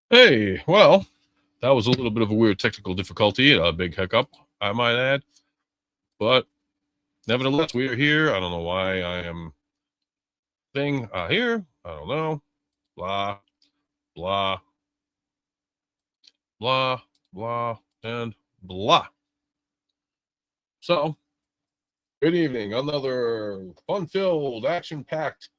Hey, well, that was a little bit of a weird technical difficulty, a big hiccup, I might add. But nevertheless, we are here. I don't know why I am here. I don't know. Blah, blah, blah, blah, and blah. So, good evening. Another fun-filled, action-packed.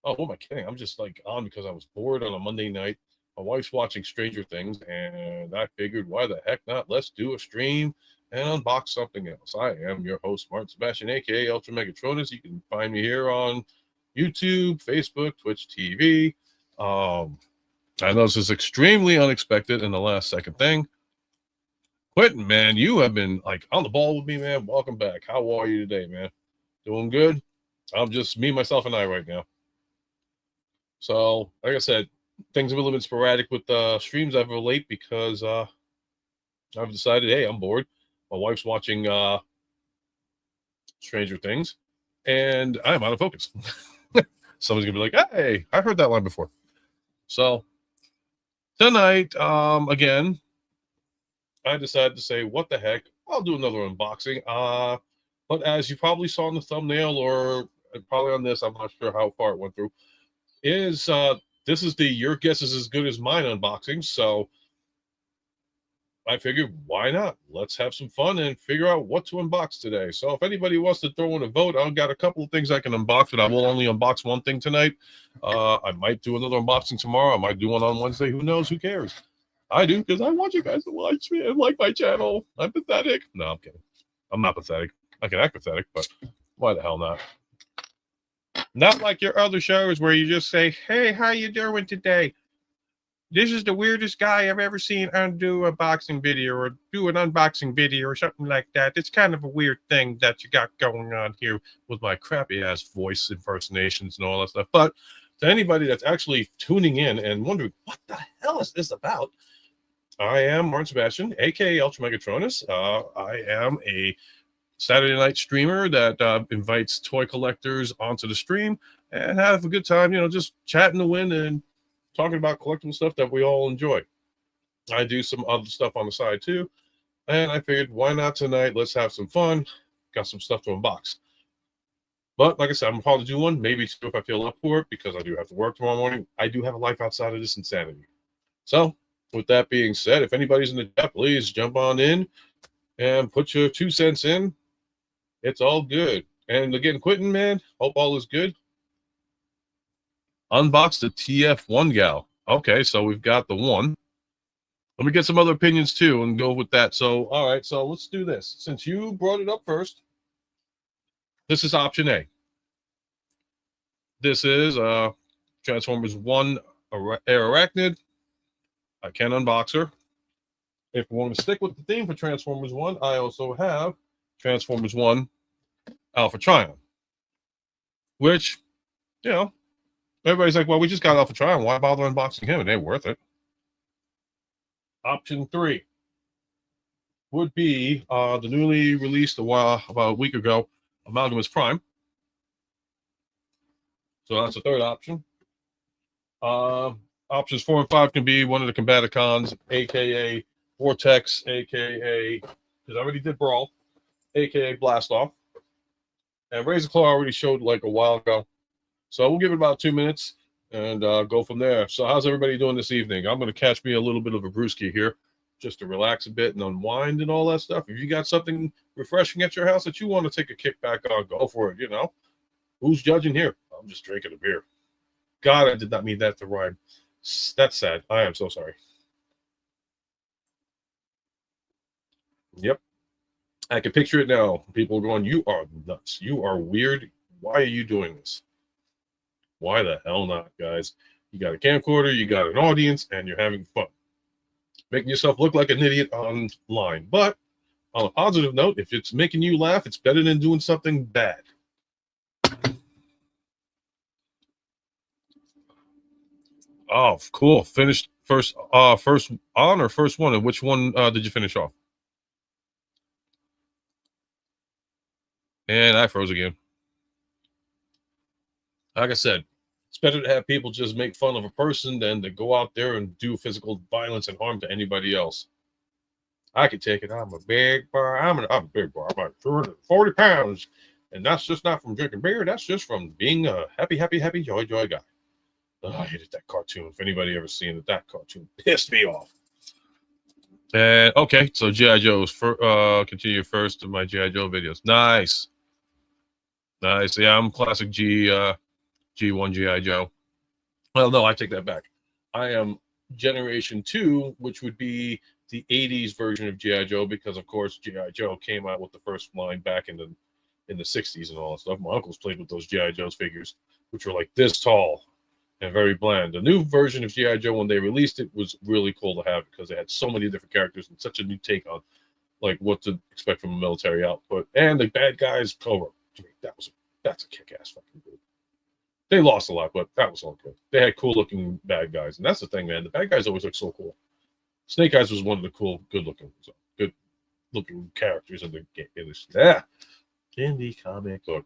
Oh, what am I kidding? I'm just like on because I was bored on a Monday night. My wife's watching Stranger Things, and I figured, why the heck not? Let's do a stream and unbox something else. I am your host, Martin Sebastian, aka UltraMegatronus. You can find me here on YouTube, Facebook, Twitch TV. I know this is extremely unexpected and the last second thing. Quentin, man, you have been like on the ball with me, man. Welcome back. How are you today, man? Doing good? I'm just me, myself, and I right now. So, like I said, things are a little bit sporadic with streams as of late because I've decided, hey, I'm bored. My wife's watching Stranger Things, and I'm out of focus. Someone's gonna be like, "Hey, I heard that line before." So tonight, again, I decided to say, "What the heck? I'll do another unboxing." But as you probably saw in the thumbnail, or probably on this, I'm not sure how far it went through. Is this is the your guess is as good as mine unboxing? So I figured, why not? Let's have some fun and figure out what to unbox today. So if anybody wants to throw in a vote, I've got a couple of things I can unbox, but I will only unbox one thing tonight. I might do another unboxing tomorrow. I might do one on Wednesday. Who knows? Who cares? I do because I want you guys to watch me and like my channel. I'm pathetic. No, I'm kidding. I'm not pathetic. I can act pathetic, but why the hell not? Not like your other shows where you just say, "Hey, how you doing today? This is the weirdest guy I've ever seen undo a boxing video or do an unboxing video or something like that." It's kind of a weird thing that you got going on here with my crappy ass voice impersonations and all that stuff. But to anybody that's actually tuning in and wondering, what the hell is this about? I am Martin Sebastian, aka UltraMegatronus. I am a Saturday night streamer that invites toy collectors onto the stream and have a good time, just chatting the wind and talking about collectible stuff that we all enjoy. I do some other stuff on the side too, and I figured, why not tonight? Let's have some fun. Got some stuff to unbox. But like I said, I'm probably do one, maybe two if I feel up for it, because I do have to work tomorrow morning. I do have a life outside of this insanity. So, with that being said, if anybody's in the chat, please jump on in and put your 2 cents in. It's all good. And again, Quentin, man, hope all is good. Unbox the TF1 gal. Okay, so we've got the one. Let me get some other opinions too and go with that. So, all right, so let's do this. Since you brought it up first, this is option A. This is Transformers 1 Airarachnid. I can unbox her. If we want to stick with the theme for Transformers 1, I also have Transformers 1 Alpha Trion, which, everybody's like, well, we just got Alpha Trion. Why bother unboxing him? It ain't worth it. Option 3 would be the newly released about a week ago, Amalgamus Prime. So that's the third option. Options 4 and 5 can be one of the Combaticons, aka Vortex, aka, because I already did Brawl, aka Blast Off. And Razor Claw already showed like a while ago. So we'll give it about 2 minutes and go from there. So how's everybody doing this evening? I'm going to catch me a little bit of a brewski here just to relax a bit and unwind and all that stuff. If you got something refreshing at your house that you want to take a kickback on, go for it, Who's judging here? I'm just drinking a beer. God, I did not mean that to rhyme. That's sad. I am so sorry. Yep. I can picture it now. People going, you are nuts. You are weird. Why are you doing this? Why the hell not, guys? You got a camcorder, you got an audience, and you're having fun. Making yourself look like an idiot online. But on a positive note, if it's making you laugh, it's better than doing something bad. Oh, cool. Finished first on or first one? And which one did you finish off? And I froze again. Like I said, it's better to have people just make fun of a person than to go out there and do physical violence and harm to anybody else. I can take it. I'm a big boy. I'm a big boy. I'm about 240 pounds. And that's just not from drinking beer. That's just from being a happy, joy guy. Oh, I hated that cartoon. If anybody ever seen it, that cartoon pissed me off. And okay, so G.I. Joe's continue first of my G.I. Joe videos. Nice. Yeah, I'm classic G1 G.I. Joe. Well, no, I take that back. I am Generation 2, which would be the 80s version of G.I. Joe, because of course G.I. Joe came out with the first line back in the 60s and all that stuff. My uncles played with those G.I. Joe's figures, which were like this tall and very bland. The new version of G.I. Joe, when they released it, was really cool to have because they had so many different characters and such a new take on like what to expect from a military output. And the bad guys, Cobra, to me, that's a kick-ass fucking group. They lost a lot, but that was all good. They had cool looking bad guys, and that's the thing, man. The bad guys always look so cool. Snake Eyes was one of the cool, good looking characters in the game. In the comic book.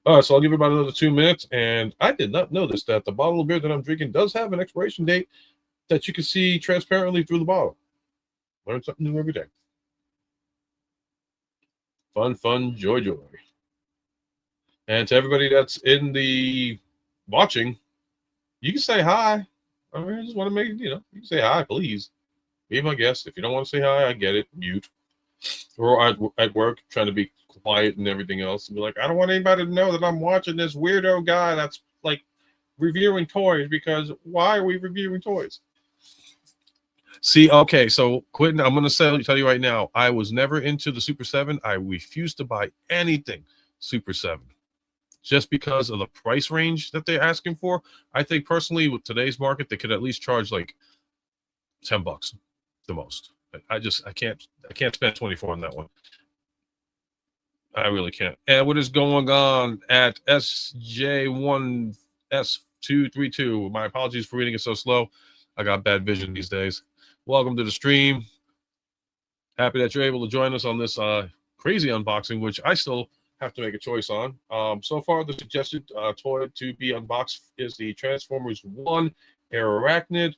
All right, so I'll give it about another 2 minutes. And I did not notice that the bottle of beer that I'm drinking does have an expiration date that you can see transparently through the bottle. Learn something new every day. Fun, joy. And to everybody that's in the watching, you can say hi. I mean, I just want to make you can say hi, please. Be my guest. If you don't want to say hi, I get it. Mute. Or at work, trying to be quiet and everything else, and be like, I don't want anybody to know that I'm watching this weirdo guy that's like reviewing toys, because why are we reviewing toys? See, okay, so Quentin, I'm going to tell you right now, I was never into the Super 7. I refused to buy anything Super 7 just because of the price range that they're asking for. I think personally, with today's market, they could at least charge like $10 the most. I can't spend 24 on that one. I really can't. And what is going on at SJ1S232? My apologies for reading it so slow. I got bad vision these days. Welcome to the stream. Happy that you're able to join us on this crazy unboxing, which I still have to make a choice on. So far, the suggested toy to be unboxed is the Transformers 1 Airarachnid,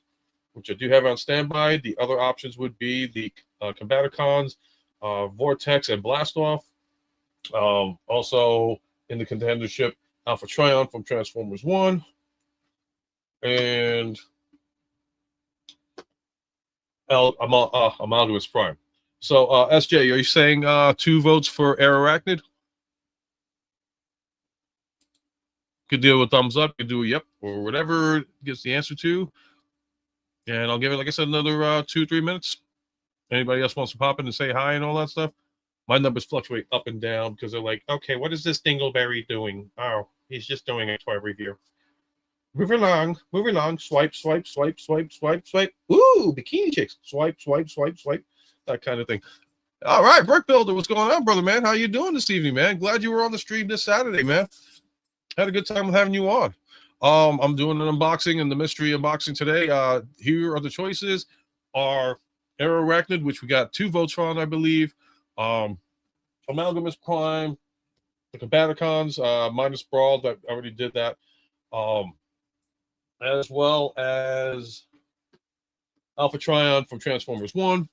which I do have on standby. The other options would be the Combaticons, Vortex, and Blastoff. Also in the contendership, Alpha Trion from Transformers 1. And Amalgamus Prime. So, SJ, are you saying 2 votes for Airarachnid? Could do a thumbs up, could do a yep, or whatever gets the answer to. And I'll give it, like I said, another 2-3 minutes. Anybody else wants to pop in and say hi and all that stuff? My numbers fluctuate up and down because they're like, okay, what is this Dingleberry doing? Oh, he's just doing a toy review. Move along. Swipe. Ooh, bikini chicks. Swipe. That kind of thing. All right, Brick Builder, what's going on, brother, man? How you doing this evening, man? Glad you were on the stream this Saturday, man. Had a good time having you on. I'm doing an unboxing and the mystery unboxing today. Here are the choices. Are Airarachnid, which we got 2 votes on, I believe. Amalgamus Prime, the Combaticons, minus Brawl, that I already did that. As well as Alpha Trion from Transformers 1.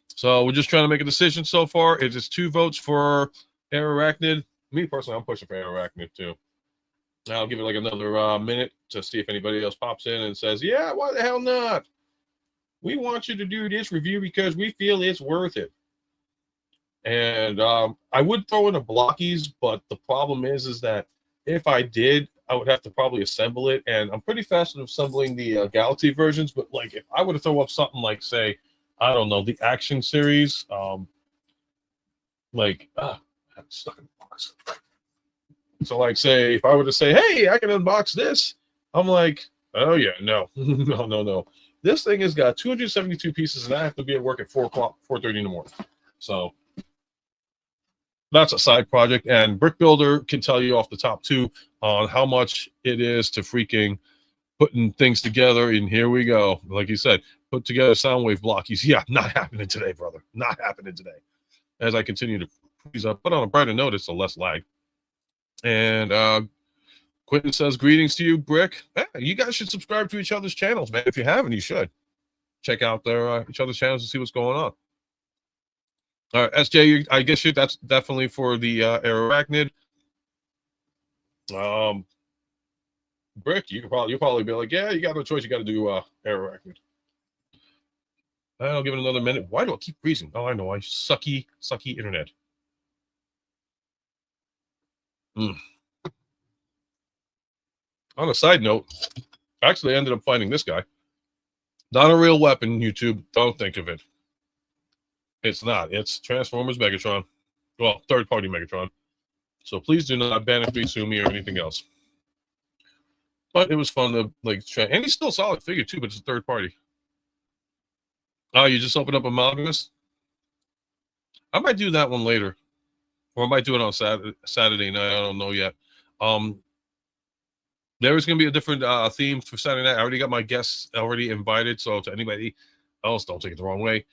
So we're just trying to make a decision so far. It is 2 votes for Airarachnid. Me personally, I'm pushing for Airarachnid too. I'll give it like another minute to see if anybody else pops in and says, yeah, why the hell not? We want you to do this review because we feel it's worth it. And I would throw in a Blockies, but the problem is that if I did, I would have to probably assemble it. And I'm pretty fast at assembling the Galaxy versions, but like if I were to throw up something like, say, I don't know, the Action series, I'm stuck in the box. So like, say, if I were to say, hey, I can unbox this, I'm like, oh yeah, no. No. This thing has got 272 pieces, and I have to be at work at 4:30 in the morning. So that's a side project, and Brick Builder can tell you off the top too on how much it is to freaking putting things together. And here we go. Like you said, put together Soundwave Blockies. Yeah, not happening today, brother. Not happening today. As I continue to freeze up, but on a brighter note, it's a less lag. And Quentin says, greetings to you, Brick. Hey, you guys should subscribe to each other's channels, man. If you haven't, you should. Check out their each other's channels and see what's going on. All right, SJ, I guess that's definitely for the Airarachnid. Brick, you'll probably be like, yeah, you got no choice. You got to do Airarachnid. I'll give it another minute. Why do I keep freezing? Oh, I know. I sucky internet. On a side note, actually, I ended up finding this guy. Not a real weapon, YouTube. Don't think of it. It's not. It's Transformers Megatron. Well, third-party Megatron. So please do not banish me, sue me, or anything else. But it was fun to like try. And he's still a solid figure, too, but it's a third party. Oh, you just opened up Amalgamous? I might do that one later. Or I might do it on Saturday night. I don't know yet. There is going to be a different theme for Saturday night. I already got my guests already invited. So to anybody else, don't take it the wrong way.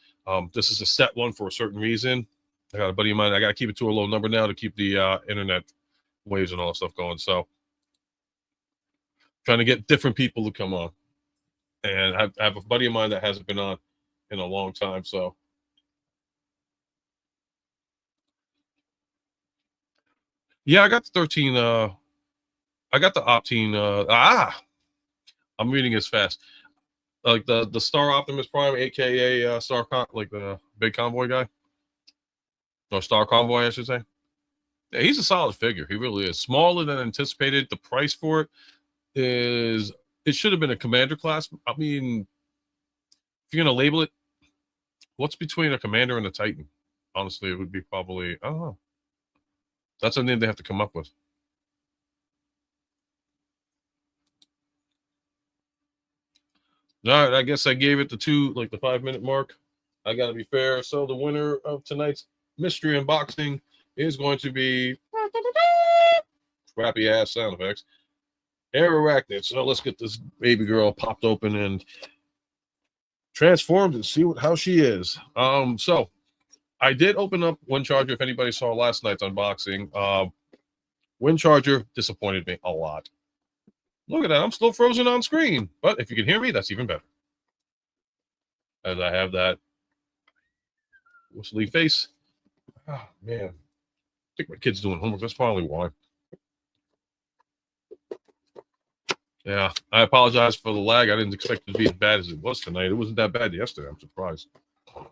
This is a set one for a certain reason. I got a buddy of mine. I got to keep it to a low number now to keep the internet waves and all that stuff going. So trying to get different people to come on. And I have a buddy of mine that hasn't been on in a long time. So yeah, I got the 13. I got the Optine. I'm reading as fast. Like the Star Optimus Prime, aka Star like the big convoy guy. Or Star Convoy, I should say. Yeah, he's a solid figure. He really is. Smaller than anticipated. The price for it is, it should have been a commander class. I mean, if you're going to label it, what's between a commander and a Titan? Honestly, it would be probably, I don't know. That's something they have to come up with. All right, I guess I gave it the 5-minute mark. I got to be fair. So the winner of tonight's mystery unboxing is going to be crappy ass sound effects. Airarachnid. So let's get this baby girl popped open and transformed and see how she is. So I did open up Wind Charger. If anybody saw last night's unboxing, Wind Charger disappointed me a lot. Look at that. I'm still frozen on screen. But if you can hear me, that's even better. As I have that whistly face. Oh, man. I think my kid's doing homework. That's probably why. Yeah, I apologize for the lag. I didn't expect it to be as bad as it was tonight. It wasn't that bad yesterday. I'm surprised. All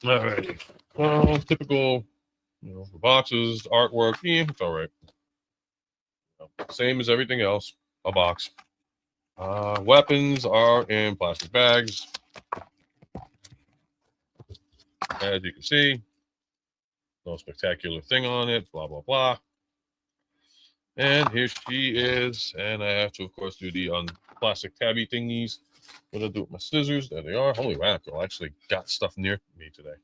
right. Well, typical, the boxes, artwork. Yeah, it's all right. Same as everything else. A box. Weapons are in plastic bags. As you can see, no spectacular thing on it. Blah, blah, blah. And here she is. And I have to, of course, do the plastic tabby thingies. What do I do with my scissors? There they are. Holy mackerel. I actually got stuff near me today.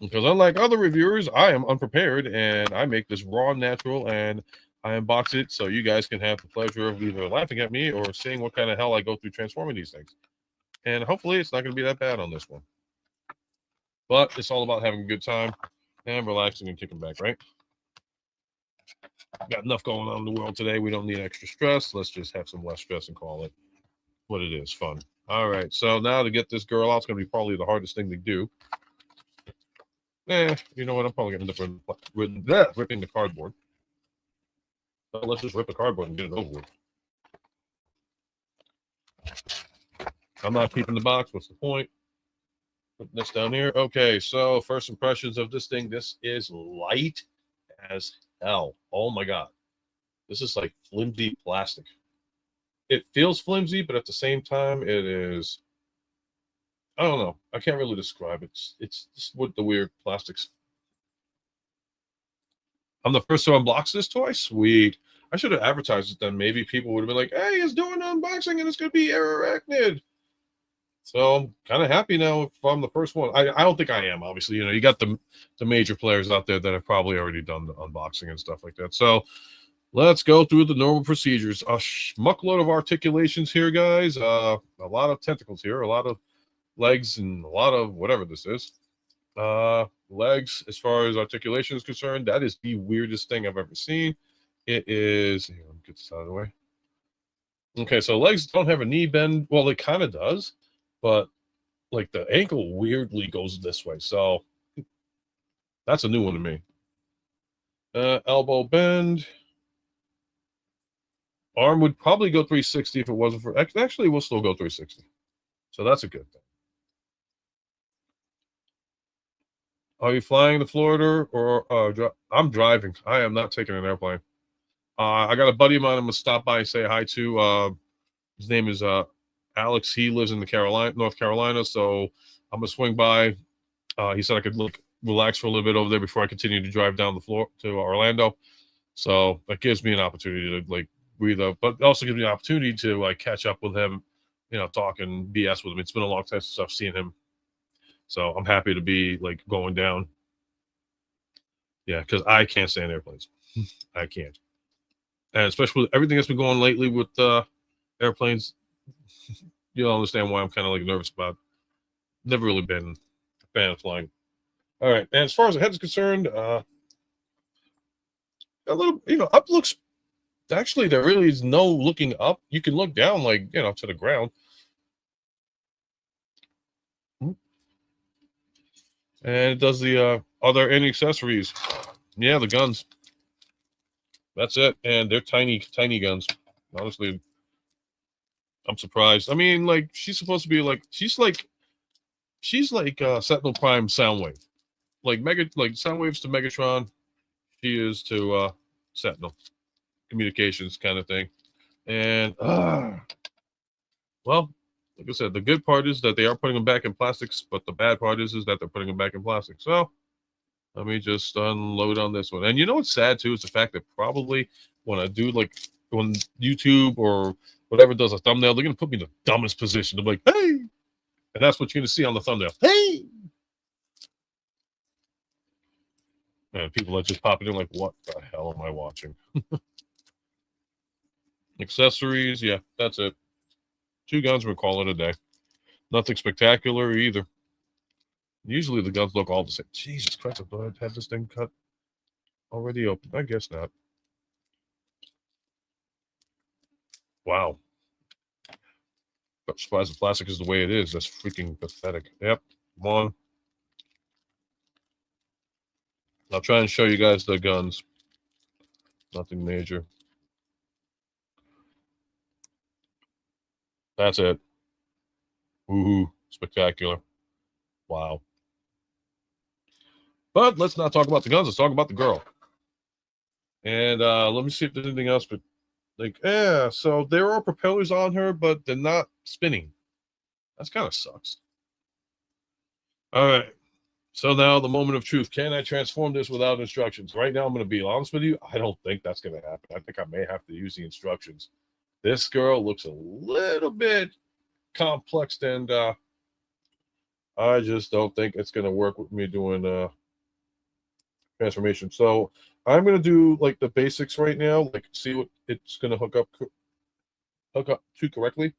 Because unlike other reviewers, I am unprepared. And I make this raw and natural. And I unbox it so you guys can have the pleasure of either laughing at me or seeing what kind of hell I go through transforming these things. And hopefully it's not going to be that bad on this one. But it's all about having a good time and relaxing and kicking back, right? Got enough going on in the world today. We don't need extra stress. Let's just have some less stress and call it what it is, fun. All right, so now to get this girl out, it's going to be probably the hardest thing to do. You know what? I'm probably going to end up ripping the cardboard. So let's just rip the cardboard and get it over with. I'm not keeping the box. What's the point? Put this down here. Okay, so first impressions of this thing. This is light as hell. Oh my god. This is like flimsy plastic. It feels flimsy, but at the same time, it is, I don't know. I can't really describe it. It's just with the weird plastics. I'm the first to unbox this toy? Sweet. I should have advertised it then. Maybe people would have been like, hey, it's doing an unboxing and it's going to be Airarachnid. So I'm kind of happy now if I'm the first one. I don't think I am, obviously. You got the major players out there that have probably already done the unboxing and stuff like that. So let's go through the normal procedures. A muckload of articulations here, guys. A lot of tentacles here, a lot of legs, and a lot of whatever this is. Legs, as far as articulation is concerned, that is the weirdest thing I've ever seen. It is, here, let me get this out of the way. Okay, so legs don't have a knee bend. Well, it kind of does, but like the ankle weirdly goes this way. So that's a new one to me. Elbow bend. Arm would probably go 360 if it wasn't for, actually we'll still go 360. So that's a good thing. Are you flying to Florida or I'm driving? I am not taking an airplane. I got a buddy of mine I'm gonna stop by and say hi to. His name is Alex. He lives in North Carolina, so I'm gonna swing by. He said I could relax for a little bit over there before I continue to drive down the floor to Orlando. So that gives me an opportunity to breathe up, but it also gives me an opportunity to catch up with him, talk and BS with him. It's been a long time since I've seen him, so I'm happy to be going down. Yeah, because I can't stand airplanes. I can't, and especially with everything that's been going lately with airplanes. You'll understand why I'm kind of nervous about it. Never really been a fan of flying. All right, and as far as the head is concerned, a little, up looks. Actually, there really is no looking up. You can look down, to the ground. And it does the, are there any accessories? Yeah, the guns. That's it. And they're tiny, tiny guns. Honestly, I'm surprised. I mean, she's supposed to be she's like Sentinel Prime Soundwave. Soundwave's to Megatron. She is to Sentinel. Communications kind of thing. And well, like I said, the good part is that they are putting them back in plastics, but the bad part is that they're putting them back in plastic. So let me just unload on this one. And you know what's sad too is the fact that probably when I do when YouTube or whatever does a thumbnail, they're gonna put me in the dumbest position. They're like, hey, and that's what you're gonna see on the thumbnail. Hey. And people are just popping in what the hell am I watching? Accessories, yeah, that's it. 2 guns, we'll call it a day. Nothing spectacular either. Usually the guns look all the same. Jesus Christ, I thought I'd have this thing cut already open. I guess not. Wow. I'm surprised the plastic is the way it is. That's freaking pathetic. Yep. Come on. I'll try and show you guys the guns. Nothing major. That's it. Woohoo. Spectacular. Wow. But let's not talk about the guns. Let's talk about the girl. And let me see if there's anything else. But so there are propellers on her, but they're not spinning. That's kind of sucks. All right. So now the moment of truth. Can I transform this without instructions? Right now, I'm going to be honest with you. I don't think that's going to happen. I think I may have to use the instructions. This girl looks a little bit complex, and I just don't think it's going to work with me doing transformation. So I'm going to do the basics right now, see what it's going to hook up to correctly.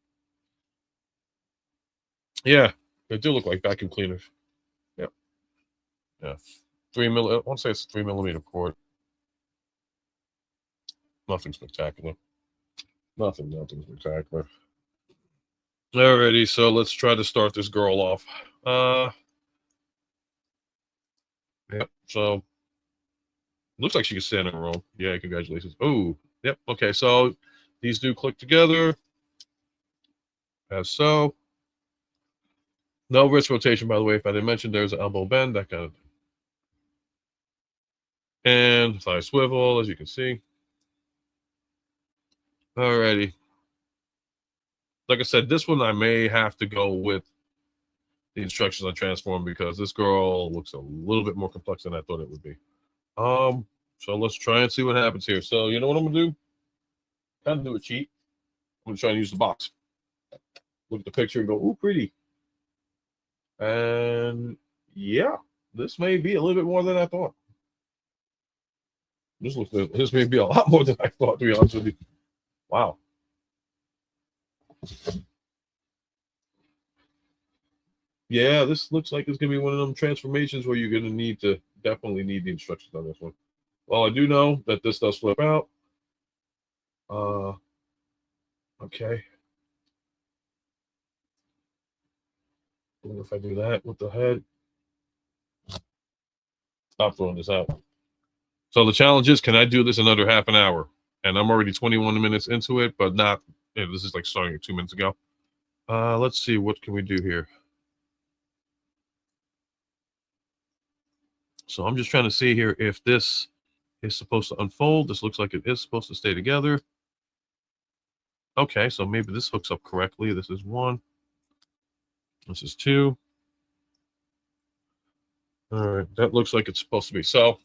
Yeah, they do look like vacuum cleaners. Yep. Yeah. I want to say it's 3mm cord. Nothing spectacular. Nothing spectacular. Alrighty, so let's try to start this girl off. Yep, so looks like she can stand in her own. Yeah, congratulations. Oh, yep, okay, so these do click together. As so. No wrist rotation, by the way. If I didn't mention, there's an elbow bend, that kind of thing. And thigh swivel, as you can see. Alrighty. Like I said, this one I may have to go with the instructions on transform because this girl looks a little bit more complex than I thought it would be. So let's try and see what happens here. So you know what I'm gonna do? Kind of do a cheat. I'm gonna try and use the box. Look at the picture and go, ooh, pretty. And yeah, this may be a little bit more than I thought. This may be a lot more than I thought, to be honest with you. Wow. Yeah, this looks like it's gonna be one of them transformations where you're gonna definitely need the instructions on this one. Well, I do know that this does flip out. Okay. I wonder if I do that with the head. Stop throwing this out. So the challenge is, can I do this another half an hour? And I'm already 21 minutes into it, but not, this is like starting 2 minutes ago. Let's see, what can we do here? So I'm just trying to see here if this is supposed to unfold. This looks like it is supposed to stay together. Okay, so maybe this hooks up correctly. This is 1. This is 2. All right, that looks like it's supposed to be. So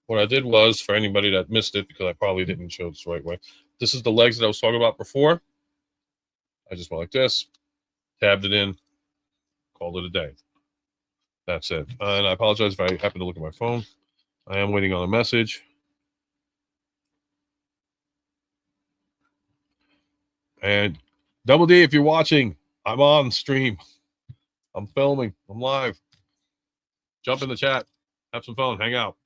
what I did was, for anybody that missed it, because I probably didn't show this the right way, this is the legs that I was talking about before. I just went like this, tabbed it in, called it a day. That's it. And I apologize if I happen to look at my phone. I am waiting on a message. And Double D, if you're watching, I'm on stream. I'm filming. I'm live. Jump in the chat. Have some fun. Hang out.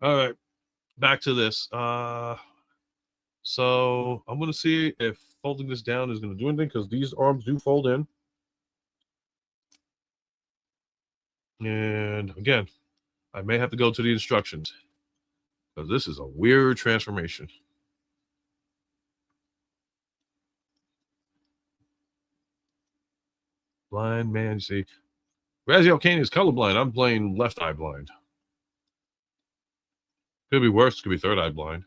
All right. Back to this. So I'm going to see if folding this down is going to do anything, because these arms do fold in. And again, I may have to go to the instructions, because this is a weird transformation. Blind man, you see. Raziel Kane is colorblind. I'm playing left eye blind. Could be worse. Could be third eye blind.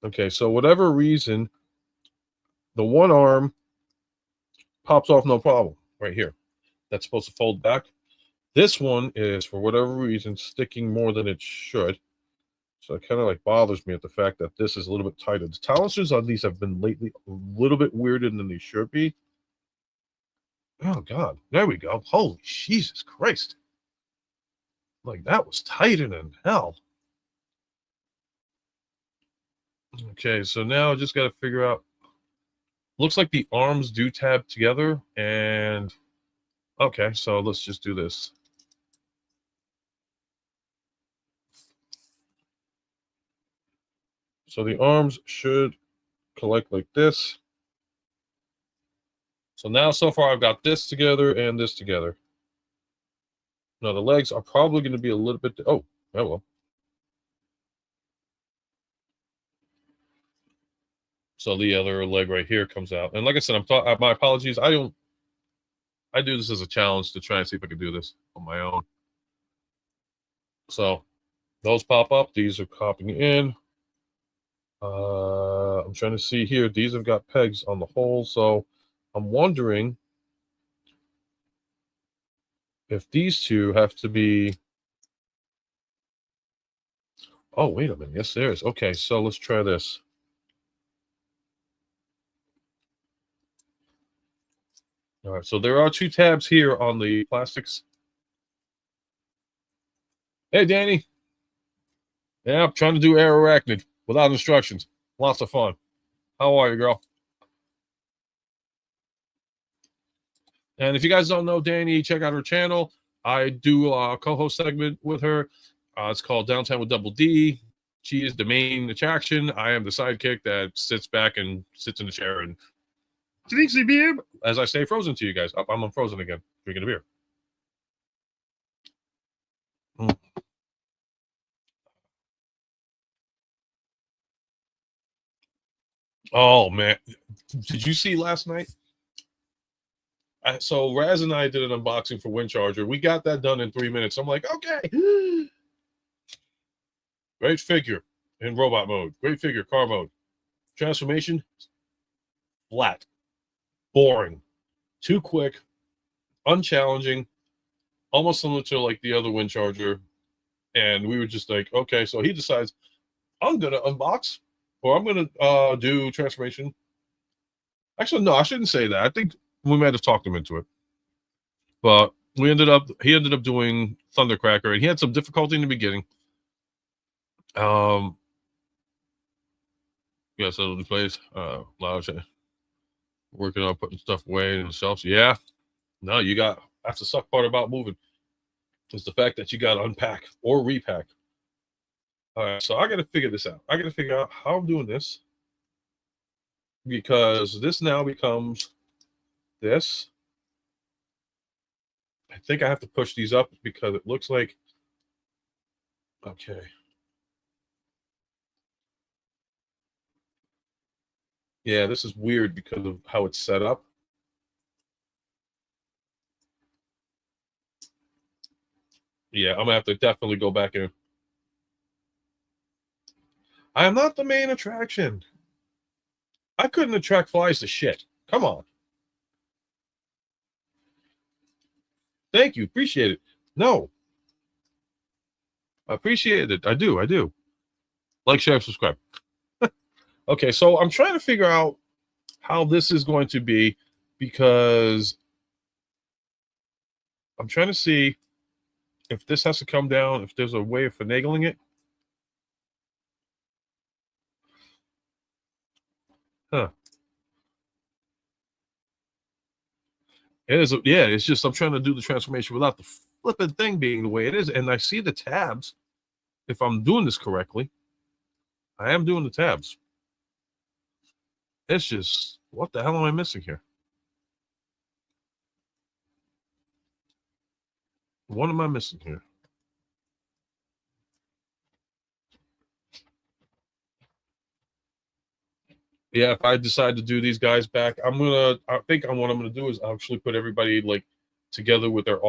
Okay, so whatever reason, the one arm pops off no problem right here. That's supposed to fold back. This one is, for whatever reason, sticking more than it should. So it kind of like bothers me at the fact that this is a little bit tighter. The tolerances on these have been lately a little bit weirder than they should be. Oh, God. There we go. Holy Jesus Christ. Like, that was tighter than hell. Okay, so now I just got to figure out. Looks like the arms do tab together. And, okay, so let's just do this. So the arms should collect like this. So now, so far, I've got this together and this together. Now, the legs are probably going to be a little bit... Oh, well. So the other leg right here comes out. And like I said, my apologies. I do this as a challenge to try and see if I can do this on my own. So those pop up. These are popping in. I'm trying to see here. These have got pegs on the hole. So I'm wondering if these two have to be... Oh, wait a minute. Yes, there is. Okay, so let's try this. All right, so there are 2 tabs here on the plastics. Hey, Danny. Yeah, I'm trying to do Airarachnid without instructions. Lots of fun. How are you, girl? And if you guys don't know Danny, check out her channel. I do a co-host segment with her. It's called Downtown with Double D. She is the main attraction. I am the sidekick that sits back and sits in the chair and drinks a beer. As I stay frozen to you guys. Oh, I'm unfrozen again, drinking a beer. Oh, man. Did you see last night? So Raz and I did an unboxing for Wind Charger. We got that done in 3 minutes. I'm like, okay. Great figure in robot mode. Great figure, car mode. Transformation, flat. Boring. Too quick. Unchallenging. Almost similar to like the other Wind Charger. And we were just like, okay. So he decides, I'm going to unbox, or I'm going to do transformation. Actually, no, I shouldn't say that. I think we might have talked him into it. But he ended up doing Thundercracker, and he had some difficulty in the beginning. Yeah, so he plays loud. Working on putting stuff away in the shelves. Yeah. No, you got, that's the suck part about moving. Is the fact that you got to unpack or repack. All right, so I got to figure this out. I got to figure out how I'm doing this, because this now becomes this. I think I have to push these up because it looks like, okay. Yeah, this is weird because of how it's set up. Yeah, I'm gonna have to definitely go back in. I am not the main attraction. I couldn't attract flies to shit. Come on. Thank you. Appreciate it. No, I appreciate it. I do. I do. Like, share, subscribe. Okay, so I'm trying to figure out how this is going to be, because I'm trying to see if this has to come down, if there's a way of finagling it. Huh. It is, yeah, it's just I'm trying to do the transformation without the flipping thing being the way it is. And I see the tabs. If I'm doing this correctly, I am doing the tabs. It's just, what the hell am I missing here? What am I missing here? Yeah, if I decide to do these guys back, I think what I'm gonna do is actually put everybody like together with their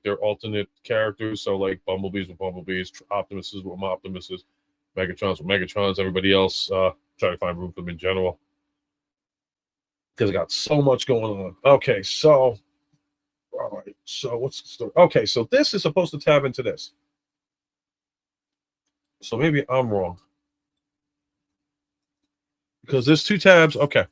their alternate characters. So like Bumblebees with Bumblebees, Optimuses with Optimuses, Megatrons with Megatrons, everybody else, try to find room for them in general. Because I got so much going on. Okay, so all right, so what's the story? Okay, so this is supposed to tab into this. So maybe I'm wrong. Because there's two tabs. Okay.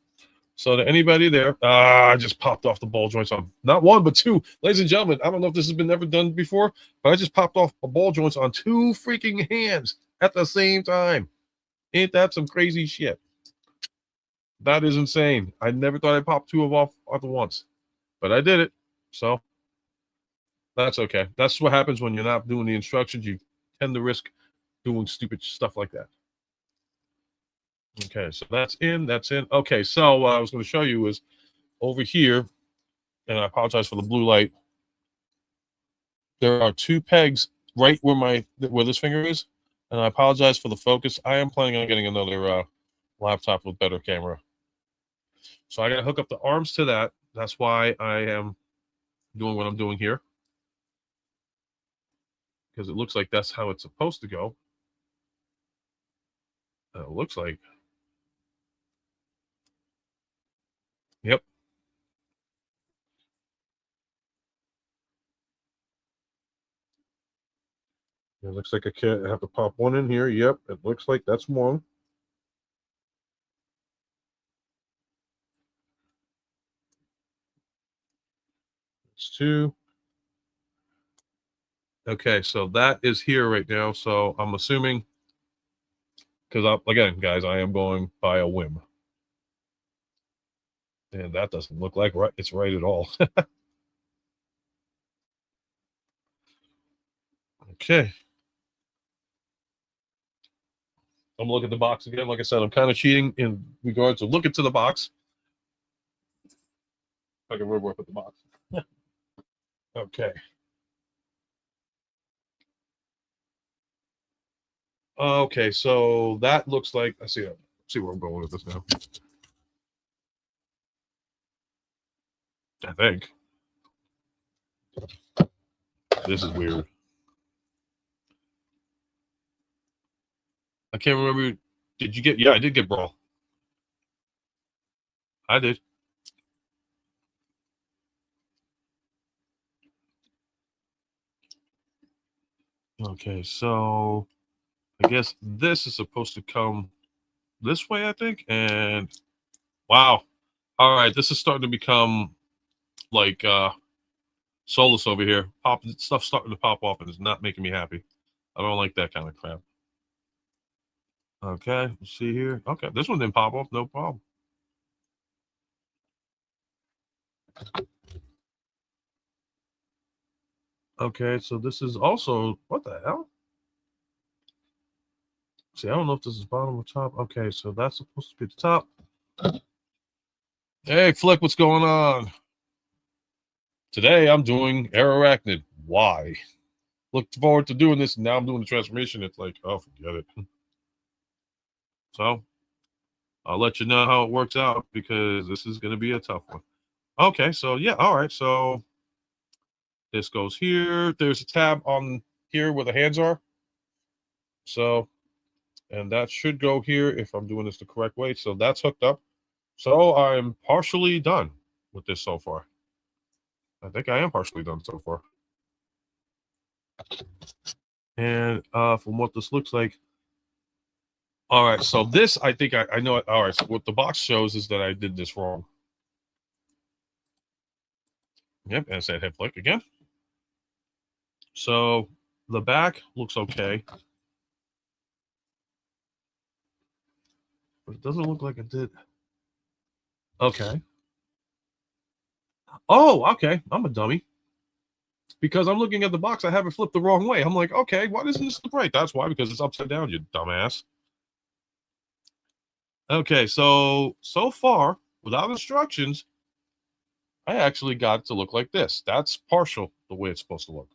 So to anybody there, I just popped off the ball joints on not one but two. Ladies and gentlemen, I don't know if this has been ever done before, but I just popped off a ball joints on two freaking hands at the same time. Ain't that some crazy shit? That is insane. I never thought I'd pop two of off at once, but I did it. So that's okay. That's what happens when you're not doing the instructions. You tend to risk doing stupid stuff like that. Okay, so that's in. That's in. Okay, so what I was going to show you is over here, and I apologize for the blue light. There are two pegs right where this finger is, and I apologize for the focus. I am planning on getting another laptop with better camera, so I got to hook up the arms to that. That's why I am doing what I'm doing here, because it looks like that's how it's supposed to go. It looks like, yep. It looks like I have to pop one in here. Yep, it looks like that's one. It's two. Okay, so that is here right now. So I'm assuming, because again, guys, I am going by a whim. And that doesn't look like it's right at all. Okay. I'm looking at the box again. Like I said, I'm kind of cheating in regards to looking to the box. If I can remember at the box. Okay. Okay, so that looks like, I see where I'm going with this now. I think. This is weird. I can't remember. Did you get, yeah, I did get Brawl. I did. Okay, so I guess this is supposed to come this way, I think. And wow. All right, this is starting to become like soulless over here. Stuff starting to pop off and it's not making me happy. I don't like that kind of crap. Okay, let's see here. Okay, this one didn't pop off, no problem. Okay, so this is also, what the hell? See, I don't know if this is bottom or top. Okay, so that's supposed to be the top. Hey, Flick, what's going on? Today I'm doing Airarachnid. Why? Looked forward to doing this, and now I'm doing the transformation. It's like, oh, forget it. So I'll let you know how it works out because this is going to be a tough one. Okay, so yeah, all right. So this goes here. There's a tab on here where the hands are. So, and that should go here if I'm doing this the correct way. So that's hooked up. So I'm partially done with this so far. I think I am partially done so far. And from what this looks like, all right, so this, I think I know it. All right, so what the box shows is that I did this wrong. Yep, and I said head flick again. So the back looks okay. But it doesn't look like it did. Okay. Oh, okay. I'm a dummy. Because I'm looking at the box, I have it flipped the wrong way. I'm like, okay, why doesn't this look right? That's why, because it's upside down, you dumbass. Okay, so far, without instructions, I actually got it to look like this. That's partial the way it's supposed to look.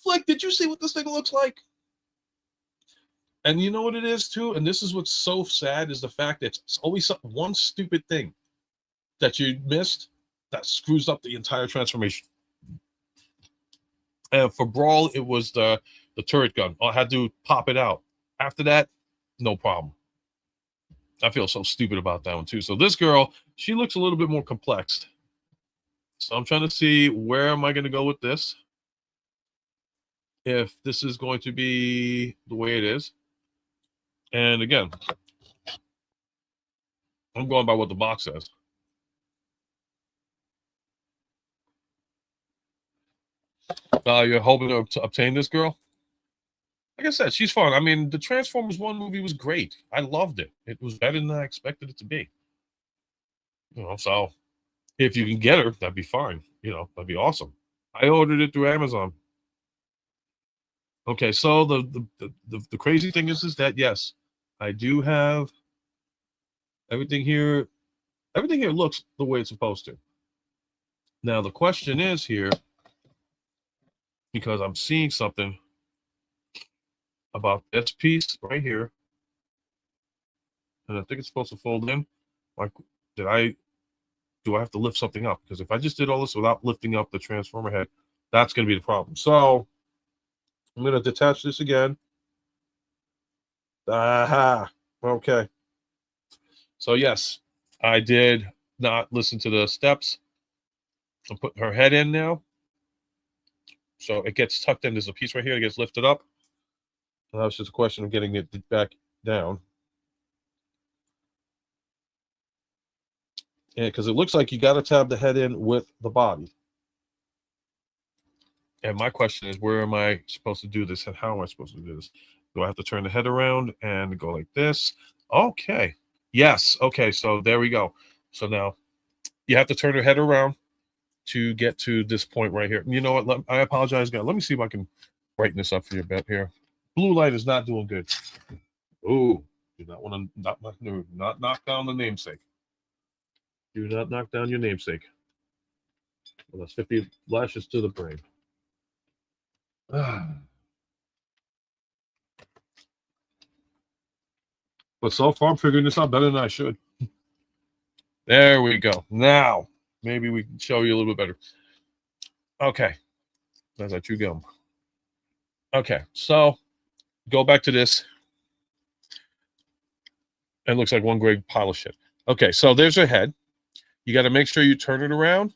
Flick, did you see what this thing looks like? And you know what it is too? And this is what's so sad is the fact that it's always one stupid thing that you missed that screws up the entire transformation. And for Brawl, it was the turret gun. I had to pop it out. After that, no problem. I feel so stupid about that one too. So this girl, she looks a little bit more complex. So I'm trying to see where am I going to go with this. If this is going to be the way it is. And again, I'm going by what the box says. You're hoping to obtain this girl? Like I said, she's fun. I mean, the Transformers 1 movie was great. I loved it. It was better than I expected it to be. You know, so if you can get her, that'd be fine. You know, that'd be awesome. I ordered it through Amazon. Okay, so the crazy thing is that yes, I do have everything here. Everything here looks the way it's supposed to. Now the question is here, because I'm seeing something about this piece right here, and I think it's supposed to fold in. Like, do I have to lift something up? Because if I just did all this without lifting up the transformer head, that's going to be the problem. So I'm going to detach this again. Aha. Okay. So yes, I did not listen to the steps. I'm putting her head in now. So it gets tucked in. There's a piece right here. It gets lifted up. Now it's just a question of getting it back down. And because it looks like you got to tab the head in with the body. And my question is, where am I supposed to do this and how am I supposed to do this? Do I have to turn the head around and go like this? Okay. Yes. Okay. So there we go. So now you have to turn your head around to get to this point right here. You know what? I apologize, guys. Let me see if I can brighten this up for you a bit here. Blue light is not doing good. Oh, do not want to not knock down the namesake. Do not knock down your namesake. Well, that's 50 lashes to the brain. But so far, I'm figuring this out better than I should. There we go. Now, maybe we can show you a little bit better. Okay. That's a chew gum. Okay, so go back to this. It looks like one great pile of shit. Okay, so there's her head. You got to make sure you turn it around.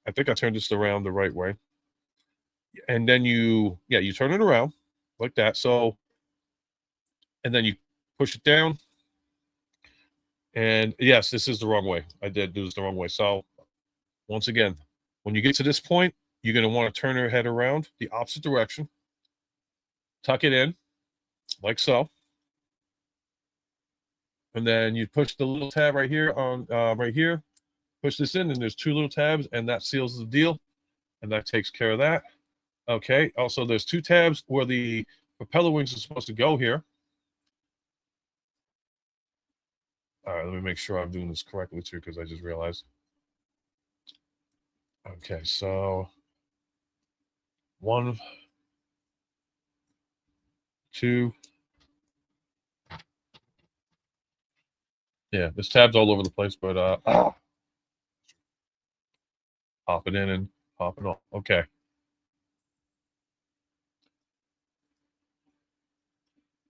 I think I turned this around the right way. And then you turn it around like that. So, and then you push it down. And yes, this is the wrong way. I did do this the wrong way. So once again, when you get to this point, you're going to want to turn her head around the opposite direction. Tuck it in like so. And then you push the little tab right here on right here. Push this in, and there's two little tabs, and that seals the deal, and that takes care of that. Okay. Also, there's two tabs where the propeller wings are supposed to go here. All right, let me make sure I'm doing this correctly too, because I just realized. Okay, so 1, 2. Yeah, this tab's all over the place, but pop it in and pop it off. Okay. I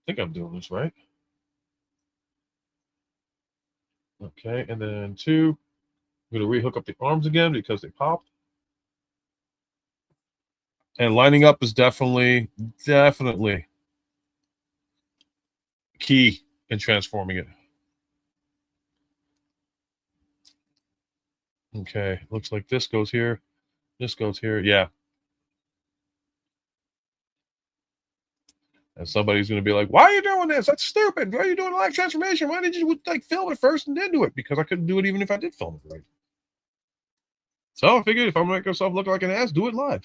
think I'm doing this right. Okay, and then 2. I'm going to rehook up the arms again because they popped. And lining up is definitely key in transforming it. Okay, looks like this goes here. This goes here. Yeah. And somebody's going to be like, why are you doing this? That's stupid. Why are you doing live transformation? Why did you like film it first and then do it? Because I couldn't do it even if I did film it right. So I figured if I'm going to make myself look like an ass, do it live.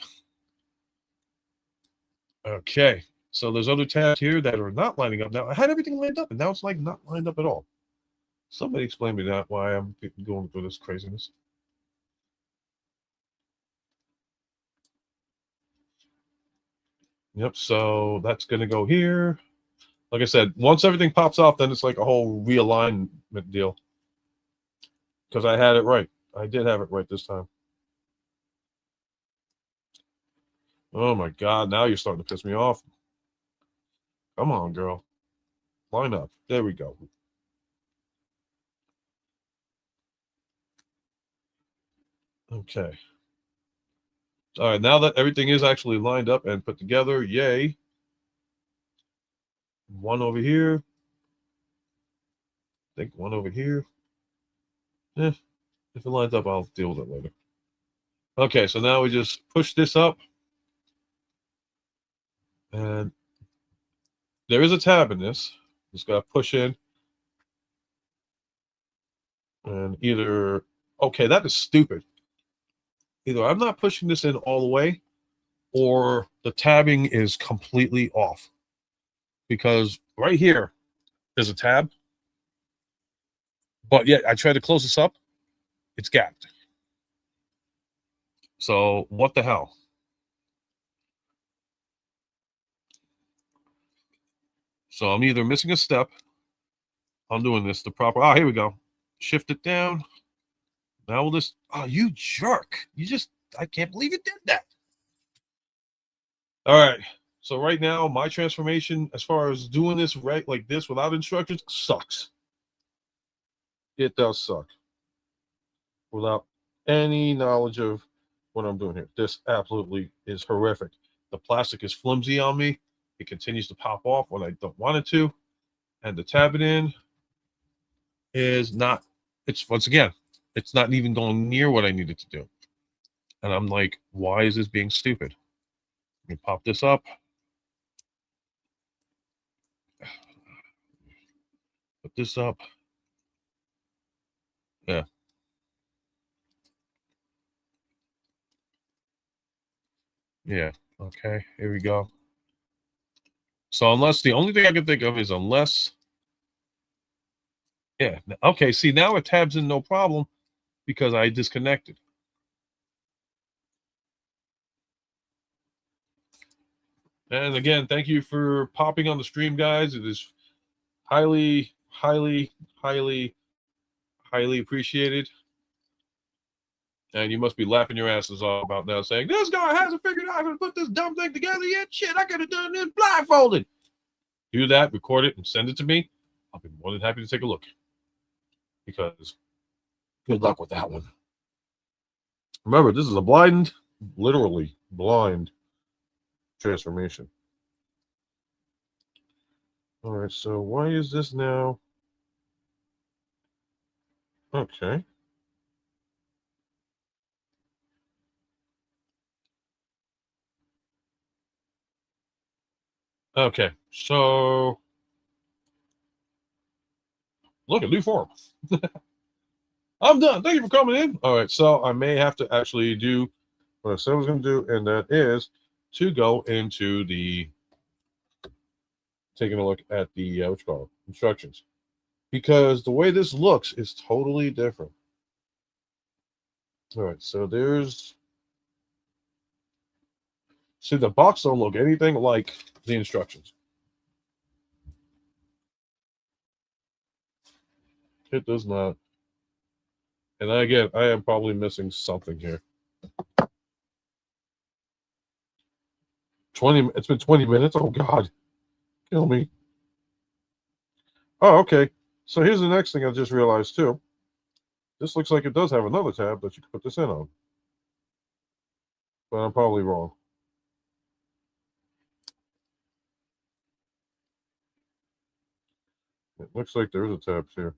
Okay. So there's other tabs here that are not lining up. Now, I had everything lined up, and now it's like not lined up at all. Somebody explain me that, why I'm going through this craziness. Yep, so that's going to go here. Like I said, once everything pops off, then it's like a whole realignment deal. Because I had it right. I did have it right this time. Oh my God, now you're starting to piss me off. Come on, girl. Line up. There we go. Okay. All right, now that everything is actually lined up and put together, yay. One over here. I think one over here. If it lines up, I'll deal with it later. Okay, so now we just push this up. And there is a tab in this. Just got to push in. And either, okay, that is stupid. Either I'm not pushing this in all the way, or the tabbing is completely off. Because right here is a tab. But yet I try to close this up, it's gapped. So what the hell? So I'm either missing a step. I'm doing this the proper. Oh, here we go. Shift it down. Now will this? Oh, you jerk! You just. I can't believe you did that. All right. So right now, my transformation, as far as doing this right like this without instructions, sucks. It does suck. Without any knowledge of what I'm doing here, this absolutely is horrific. The plastic is flimsy on me. It continues to pop off when I don't want it to. And the tab it in is not, it's once again, it's not even going near what I needed to do. And I'm like, why is this being stupid? Let me pop this up. Put this up. Yeah. Yeah. Okay. Here we go. So unless the only thing I can think of is unless. Yeah. Okay. See, now it tabs in no problem because I disconnected. And again, thank you for popping on the stream, guys. It is highly, highly, highly, highly appreciated. And you must be laughing your asses off about now saying, this guy hasn't figured out how to put this dumb thing together yet. Shit, I could have done this blindfolded. Do that, record it, and send it to me. I'll be more than happy to take a look. Because good luck with that one. Remember, this is a blind, literally blind transformation. All right, so why is this now? Okay. Okay, so Look, a new form. I'm done. Thank you for coming in. All right, so I may have to actually do what I said I was going to do, and that is to go into the taking a look at the what you call it, instructions, because the way this looks is totally different. All right, so there's see the box don't look anything like the instructions. It does not. And again, I am probably missing something here. 20. It's been 20 minutes. Oh God, kill me. Oh, okay. So here's the next thing I just realized too. This looks like it does have another tab that you can put this in on, but I'm probably wrong. It looks like there is a tab here.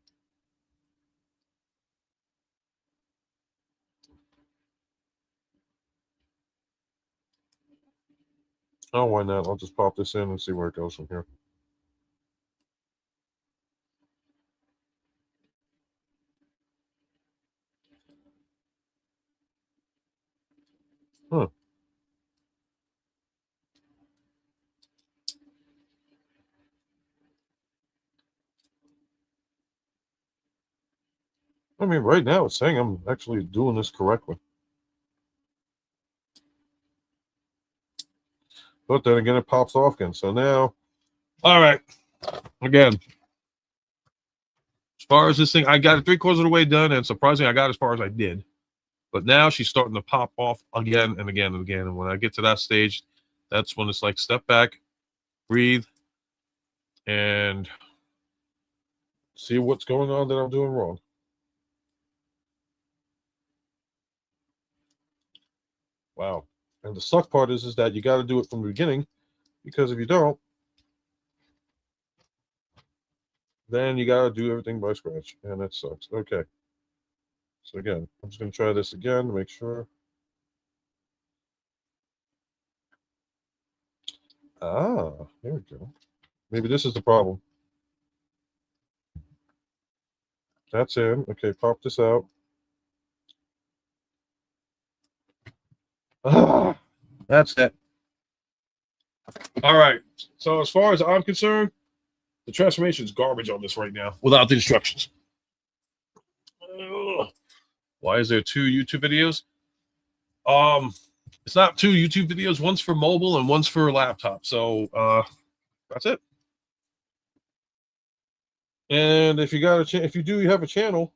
Oh, why not? I'll just pop this in and see where it goes from here. Huh. I mean, right now it's saying I'm actually doing this correctly. But then again, it pops off again. So now, all right. Again, as far as this thing, I got it 3/4 of the way done, and surprisingly, I got as far as I did. But now she's starting to pop off again and again and again. And when I get to that stage, that's when it's like step back, breathe, and see what's going on that I'm doing wrong. Wow. And the suck part is that you got to do it from the beginning, because if you don't, then you got to do everything by scratch, and that sucks. Okay. So again, I'm just going to try this again to make sure. Ah, there we go. Maybe this is the problem. That's in. Okay, pop this out. Ah, that's it. All right. So as far as I'm concerned, the transformation is garbage on this right now without the instructions. Ugh. Why is there 2 YouTube videos? It's not 2 YouTube videos. One's for mobile and one's for laptop. So that's it. And if you got if you do have a channel,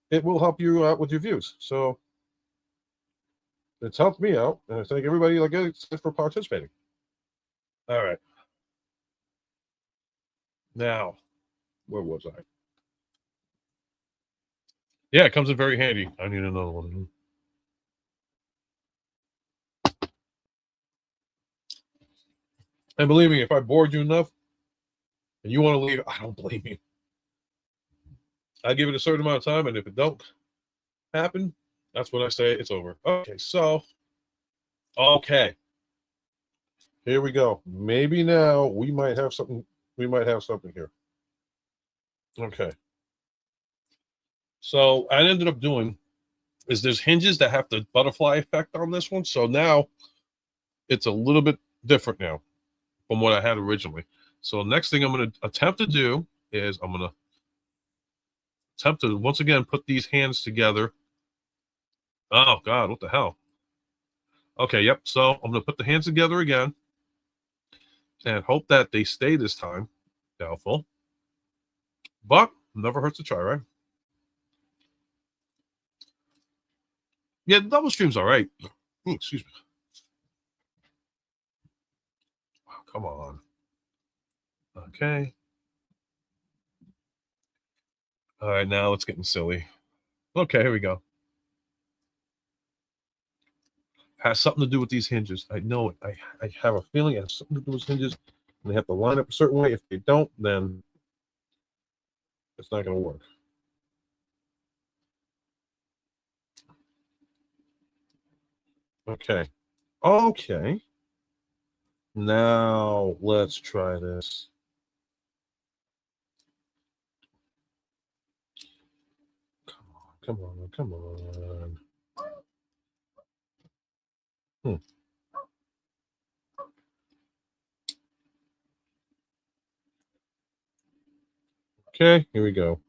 it will help you out with your views. So it's helped me out, and I thank everybody like for participating. All right. Now, where was I? Yeah, it comes in very handy. I need another one. And believe me, if I bored you enough and you want to leave, I don't blame you. I give it a certain amount of time, and if it don't happen, that's when I say it's over. Okay, so okay. Here we go. Maybe now we might have something. We might have something here. Okay. So I ended up doing is there's hinges that have the butterfly effect on this one. So now it's a little bit different now from what I had originally. So next thing I'm going to attempt to do is I'm going to attempt to once again put these hands together. Oh God, what the hell? Okay, yep. So I'm going to put the hands together again and hope that they stay this time. Doubtful, but never hurts to try, right? Yeah, the double stream's all right. Ooh, excuse me. Oh, come on. Okay. All right, now it's getting silly. Okay, here we go. Has something to do with these hinges. I know it. I have a feeling it has something to do with hinges, and they have to line up a certain way. If they don't, then it's not going to work. Okay. Okay. Now let's try this. Come on, come on. Okay, here we go.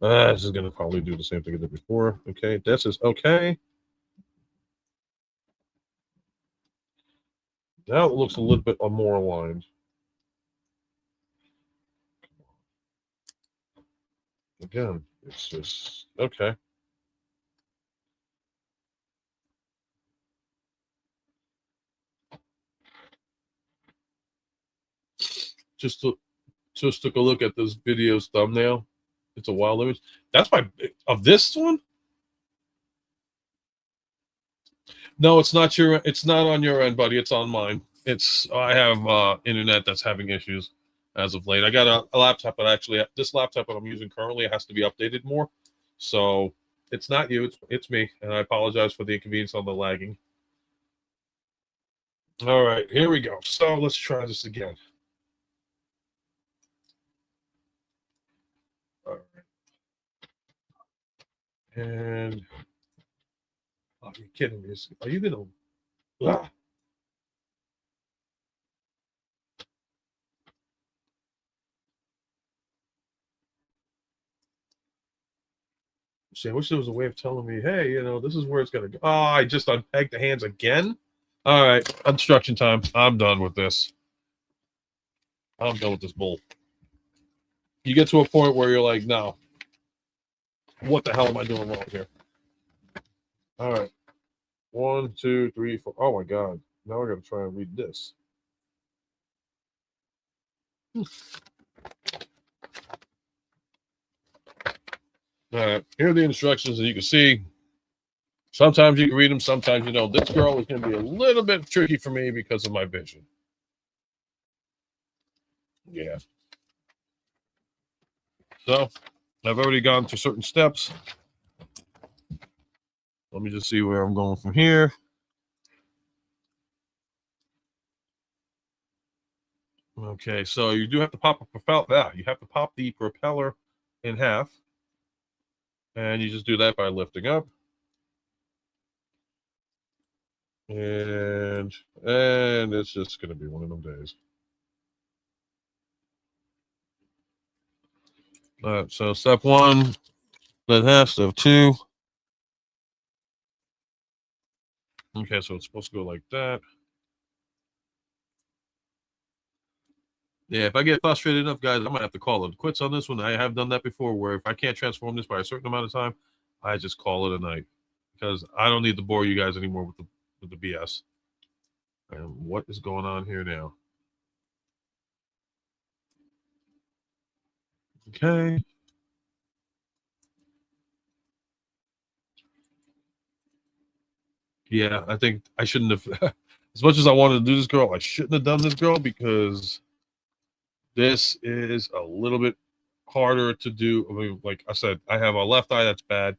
This is going to probably do the same thing I did before. Okay, this is okay. Now it looks a little bit more aligned. Again, it's just okay. Just took a look at this video's thumbnail. It's a wild image. That's my of this one. No, it's not your. It's not on your end, buddy. It's on mine. I have internet that's having issues as of late. I got a laptop, but actually this laptop that I'm using currently has to be updated more. So it's not you. It's me, and I apologize for the inconvenience on the lagging. All right, here we go. So let's try this again. All right. And oh, you're kidding me. Are you gonna see, I wish there was a way of telling me, hey, this is where it's gonna go. Oh, I just unpegged the hands again. All right, instruction time. I'm done with this. I'm done with this bull. You get to a point where you're like, no, what the hell am I doing wrong here? All right. 1, 2, 3, 4. Oh my God. Now I gotta try and read this. All right. Here are the instructions, and you can see sometimes you can read them, sometimes you don't. This girl is gonna be a little bit tricky for me because of my vision. Yeah. So I've already gone through certain steps. Let me just see where I'm going from here. Okay, so you do have to pop a propeller. You have to pop the propeller in half, and you just do that by lifting up, and it's just going to be one of them days. All right, so step 1, that half. Step 2. Okay, so it's supposed to go like that. Yeah, if I get frustrated enough, guys, I'm gonna have to call it quits on this one. I have done that before, where if I can't transform this by a certain amount of time, I just call it a night because I don't need to bore you guys anymore with the BS. And what is going on here now? Okay. Yeah, I think I shouldn't have. As much as I wanted to do this girl, I shouldn't have done this girl because this is a little bit harder to do. I mean, like I said, I have a left eye that's bad.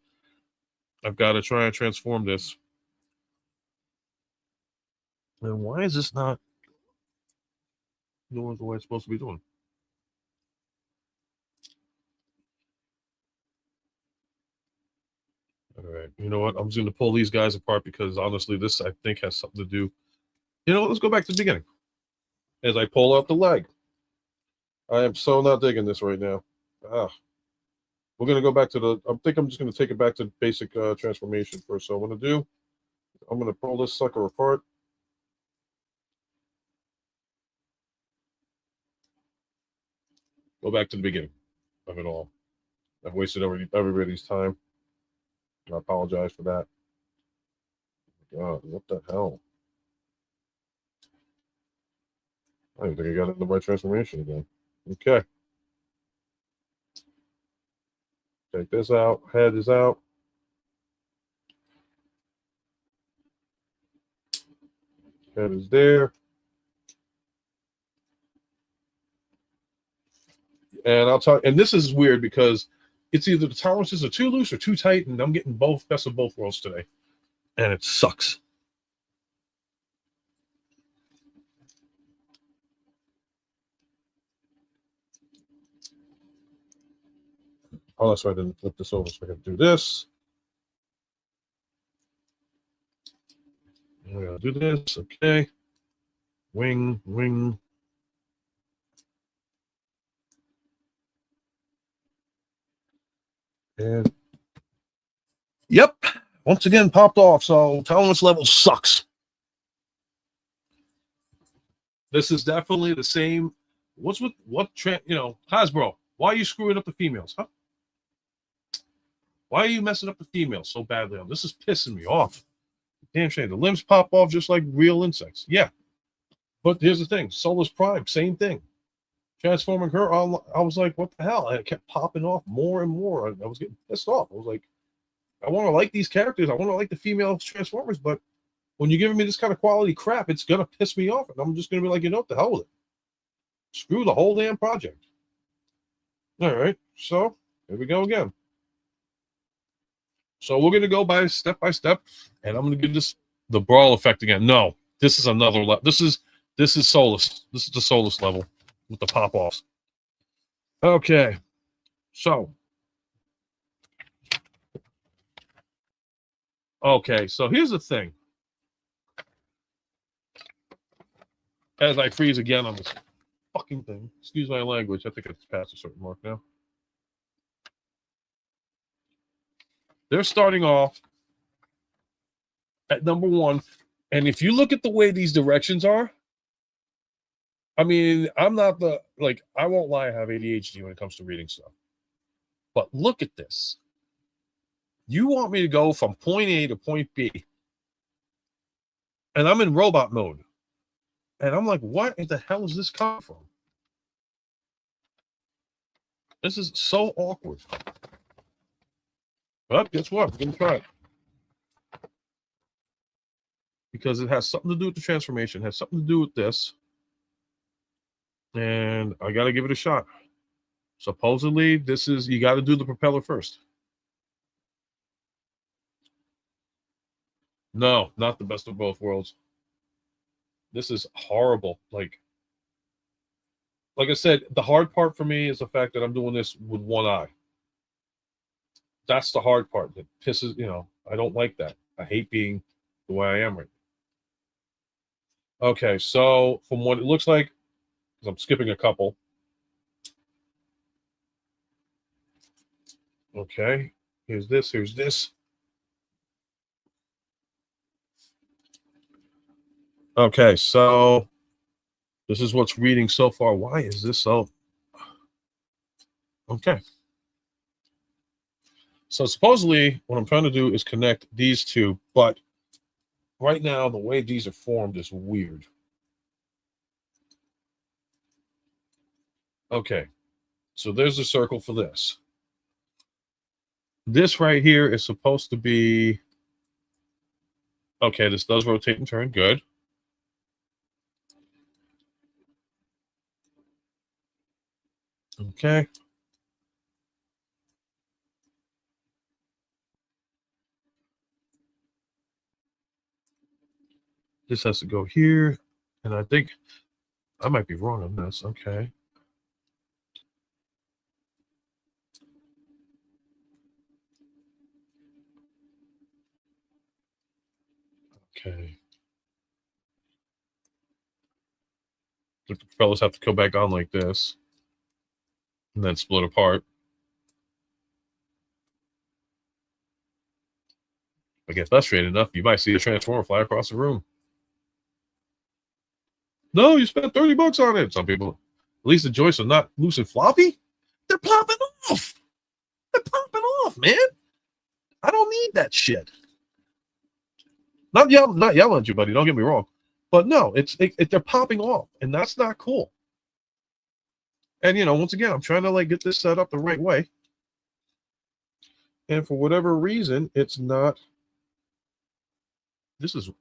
I've got to try and transform this. And why is this not doing the way it's supposed to be doing? All right. You know what? I'm just going to pull these guys apart because honestly, this I think has something to do. Let's go back to the beginning. As I pull out the leg, I am so not digging this right now. We're going to go back to I think I'm just going to take it back to basic transformation first. So I'm going to pull this sucker apart. Go back to the beginning of it all. I've wasted everybody's time. I apologize for that. God, what the hell? I don't think I got it in the right transformation again. Okay. Take this out. Head is out. Head is there. And I'll tell you, and this is weird because it's either the tolerances are too loose or too tight, and I'm getting best of both worlds today. And it sucks. Oh, that's right. I didn't flip this over, so I got to do this. I gotta do this. Okay. Wing, wing. And yep, once again popped off. So tolerance level sucks. This is definitely the same. What's with Hasbro? Why are you screwing up the females, huh? Why are you messing up the females so badly? This is pissing me off. Damn shame. The limbs pop off just like real insects. Yeah. But here's the thing. Solus Prime, same thing. Transforming her, I was like, what the hell? And it kept popping off more and more. I was getting pissed off. I was like, I want to like these characters. I want to like the female Transformers, but when you're giving me this kind of quality crap, it's going to piss me off. And I'm just going to be like, what the hell with it? Screw the whole damn project. All right. So here we go again. So we're going to go by step, and I'm going to give this the brawl effect again. No, this is another level. This is Solus. This is the Solus level with the pop-offs. Okay. So here's the thing. As I freeze again on this fucking thing. Excuse my language. I think it's past a certain mark now. They're starting off at number 1. And if you look at the way these directions are, I mean, I'm not I won't lie, I have ADHD when it comes to reading stuff. But look at this. You want me to go from point A to point B. And I'm in robot mode. And I'm like, what in the hell is this coming from? This is so awkward. But guess what? We're going to try it. Because it has something to do with the transformation. It has something to do with this. And I got to give it a shot. Supposedly, you got to do the propeller first. No, not the best of both worlds. This is horrible. Like I said, the hard part for me is the fact that I'm doing this with one eye. That's the hard part. That pisses, I don't like that. I hate being the way I am right now. Okay, so from what it looks like, because I'm skipping a couple. Okay, here's this. Okay, so this is what's reading so far. Why is this so? Okay. So supposedly what I'm trying to do is connect these two, but right now the way these are formed is weird. Okay, so there's a circle for this. This right here is supposed to be... Okay, this does rotate and turn. Good. Okay. This has to go here. And I think I might be wrong on this. Okay. Okay. The propellers have to go back on like this. And then split apart. If I get frustrated enough, you might see a transformer fly across the room. No, you spent $30 on it. Some people, at least the joists are not loose and floppy. They're popping off. They're popping off, man. I don't need that shit. Not yelling at you, buddy. Don't get me wrong. But no, they're popping off, and that's not cool. And once again, I'm trying to get this set up the right way. And for whatever reason, it's not. This is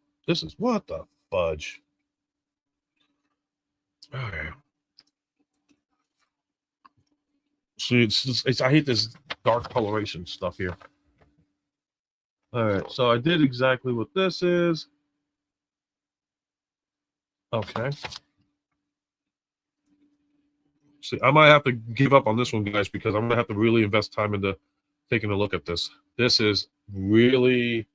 what the fudge. Okay. See, I hate this dark coloration stuff here. All right, so I did exactly what this is. Okay. See, I might have to give up on this one, guys, because I'm gonna have to really invest time into taking a look at this. This is really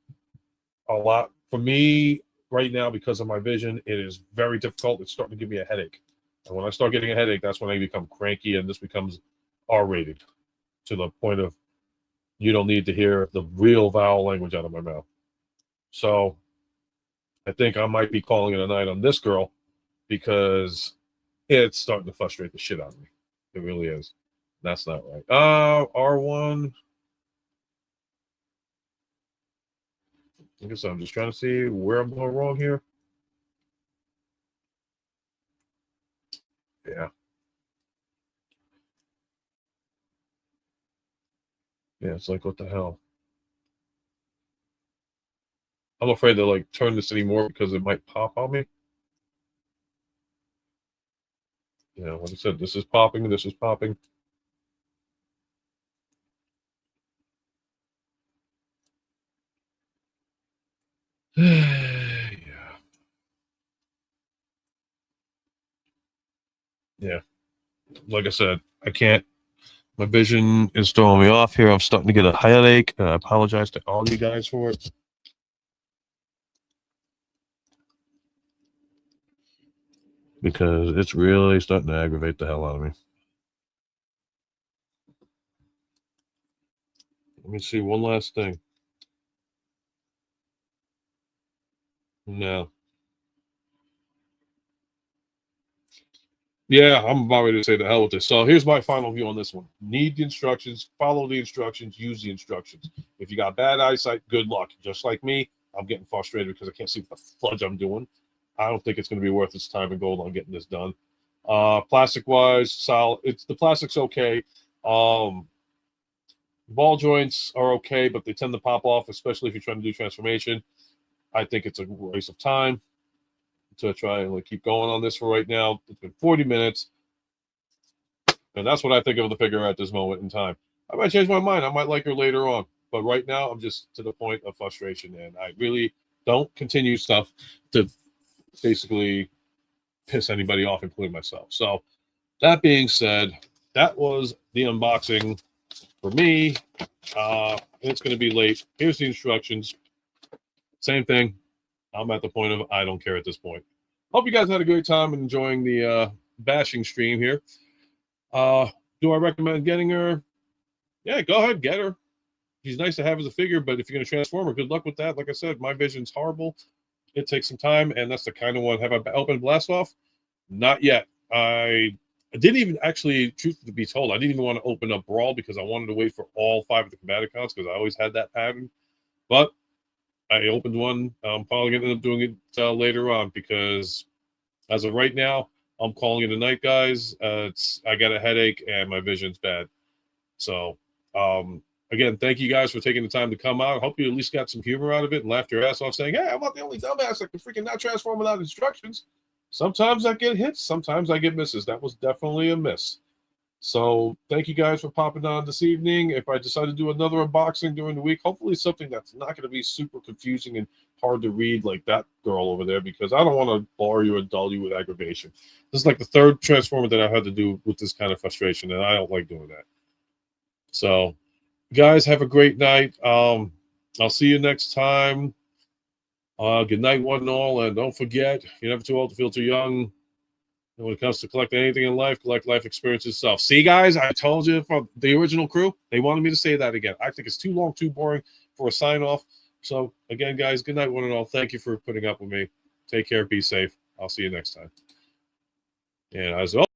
a lot for me right now because of my vision. It is very difficult. It's starting to give me a headache, and when I start getting a headache, that's when I become cranky, and this becomes R-rated to the point of you don't need to hear the real vowel language out of my mouth. So I think I might be calling it a night on this girl because it's starting to frustrate the shit out of me. It really is. That's not right. R1. I guess I'm just trying to see where I'm going wrong here. Yeah. Yeah, it's like, what the hell? I'm afraid to like turn this anymore because it might pop on me. You know, like I said, this is popping, this is popping. Yeah. Yeah. Like I said, I can't. My vision is throwing me off here. I'm starting to get a headache. I apologize to all you guys for it. Because it's really starting to aggravate the hell out of me. Let me see one last thing. No. Yeah, I'm about ready to say the hell with this. So here's my final view on this one. Need the instructions, follow the instructions, use the instructions. If you got bad eyesight, good luck. Just like me, I'm getting frustrated because I can't see what the fudge I'm doing. I don't think it's going to be worth its time and gold on getting this done. Plastic wise, solid. The plastic's okay. Ball joints are okay, but they tend to pop off, especially if you're trying to do transformation. I think it's a waste of time to try and like keep going on this for right now. It's been 40 minutes, and that's what I think of the figure at this moment in time. I might change my mind. I might like her later on, but right now I'm just to the point of frustration, and I really don't continue stuff to basically piss anybody off, including myself. So that being said, that was the unboxing for me. It's going to be late. Here's the instructions. Same thing. I'm at the point of I don't care at this point. Hope you guys had a great time enjoying the bashing stream here. Do I recommend getting her? Yeah, go ahead, get her. She's nice to have as a figure, but if you're going to transform her, good luck with that. Like I said, my vision's horrible. It takes some time, and that's the kind of one. Have I opened Blast Off? Not yet. I didn't even actually, truth to be told, I didn't even want to open up Brawl because I wanted to wait for all 5 of the Combaticons because I always had that pattern. But I opened one. I'm probably going to end up doing it later on because as of right now, I'm calling it a night, guys. I got a headache and my vision's bad. So, again, thank you guys for taking the time to come out. I hope you at least got some humor out of it and laughed your ass off saying, hey, I'm not the only dumbass that can freaking not transform without instructions. Sometimes I get hits, sometimes I get misses. That was definitely a miss. So thank you guys for popping on this evening. If I decide to do another unboxing during the week, hopefully something that's not going to be super confusing and hard to read like that girl over there, because I don't want to bore you or dull you with aggravation. This is like the 3rd Transformer that I've had to do with this kind of frustration, and I don't like doing that. So guys, have a great night. I'll see you next time. Good night, one and all, and don't forget, you're never too old to feel too young. And when it comes to collecting anything in life, collect life experience itself. See, guys, I told you from the original crew, they wanted me to say that again. I think it's too long, too boring for a sign-off. So, again, guys, good night, one and all. Thank you for putting up with me. Take care. Be safe. I'll see you next time. And as always,